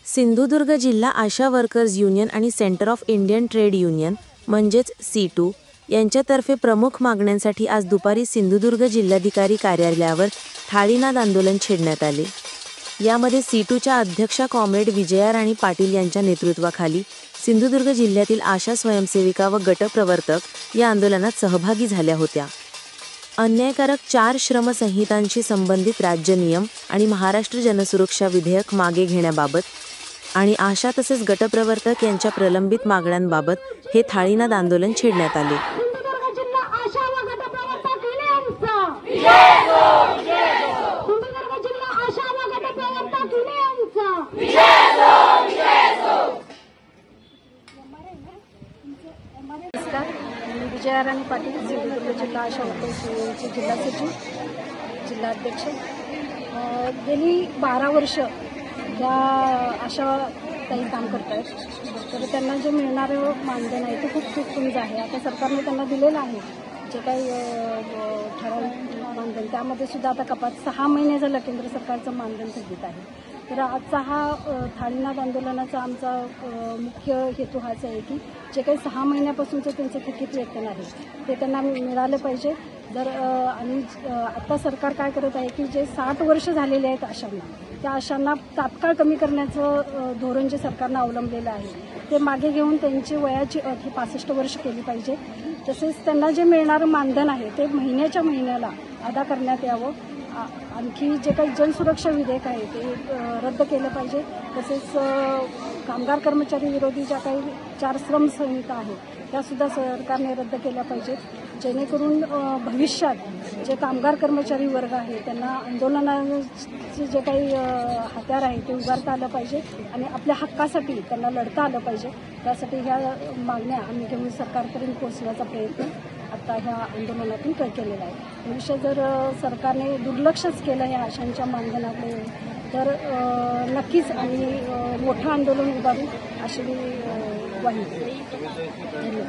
सिंधुदुर्ग जिल्हा आशा workers union आणि centre of Indian trade union म्हणजेच C2 यांच्यातर्फे प्रमुख मागण्यांसाठी आज दुपारी सिंधुदुर्ग जिल्हाधिकारी कार्यालयावर थाळीनाद आंदोलन छेडण्यात आले। यामध्ये C2च्या अध्यक्षा कॉम्रेड विजया राणी पाटील यांच्या नेतृत्वाखाली सिंधुदुर्ग जिल्ह्यातील आशा स्वयंसेविका व गटप्रवर्तक या आंदोलनात सहभागी झाल्या होत्या। अन्यायकारक 4 श्रम संहितांशी संबंधित राज्य नियम आणि महाराष्ट्र जनसुरक्षा विधेयक मागे घेण्याबाबत आणि आशा तसेच गटप्रवर्तक यांच्या प्रलंबित मागण्यांबाबत हे थाळीनाद आंदोलन छेडण्यात आले। विजया राणी पाटील, सिंधुदुर्ग जिल्हा आशा वर्कर्स युनियनचे जिल्हा सचिव, जिल्हाध्यक्ष। गेली 12 वर्ष या आशा काही काम करत आहेत, तर त्यांना जे मिळणारं मानधन आहे ते खूप तुटपुंज आहे। आता सरकारने त्यांना दिलेलं आहे जे काही ठराविक मानधन, त्यामध्ये सुद्धा आता कपात 6 महिने झालं केंद्र सरकारचं मानधन स्थगित आहे। तर आजचा हा थाळीनाद आंदोलनाचा आमचा मुख्य हेतू हाच आहे की जे काही 6 महिन्यापासूनचं त्यांचं थकीत वेतन आहे ते त्यांना मिळालं पाहिजे। जर आणि आता सरकार काय करत आहे की जे 60 वर्ष झालेले आहेत आशांना, त्या आशांना तात्काळ कमी करण्याचं धोरण जे सरकारनं अवलंबलेलं आहे ते मागे घेऊन त्यांची वयाची अट ही 65 वर्ष केली पाहिजे। तसेच त्यांना जे मिळणारं मानधन आहे ते महिन्याच्या महिन्याला अदा करण्यात यावं। आणखी जे काही जनसुरक्षा विधेयक आहे ते रद्द केलं पाहिजे। तसेच कामगार कर्मचारी विरोधी ज्या काही 4 श्रम संहिता आहेत त्यासुद्धा सरकारने रद्द केल्या पाहिजेत, जेणेकरून भविष्यात जे कामगार कर्मचारी वर्ग आहे त्यांना आंदोलनाचे जे काही हत्यार आहे ते उभारता आलं पाहिजे आणि आपल्या हक्कासाठी त्यांना लढता आलं पाहिजे। त्यासाठी ह्या मागण्या आम्ही घेऊन सरकारपर्यंत पोहोचण्याचा प्रयत्न आता ह्या आंदोलनातून केलेला आहे। भविष्यात जर सरकारने दुर्लक्षच केलं ह्या आशांच्या मानधनाकडे तर नक्कीच आम्ही मोठं आंदोलन उभारू अशी ग्वाही देतो।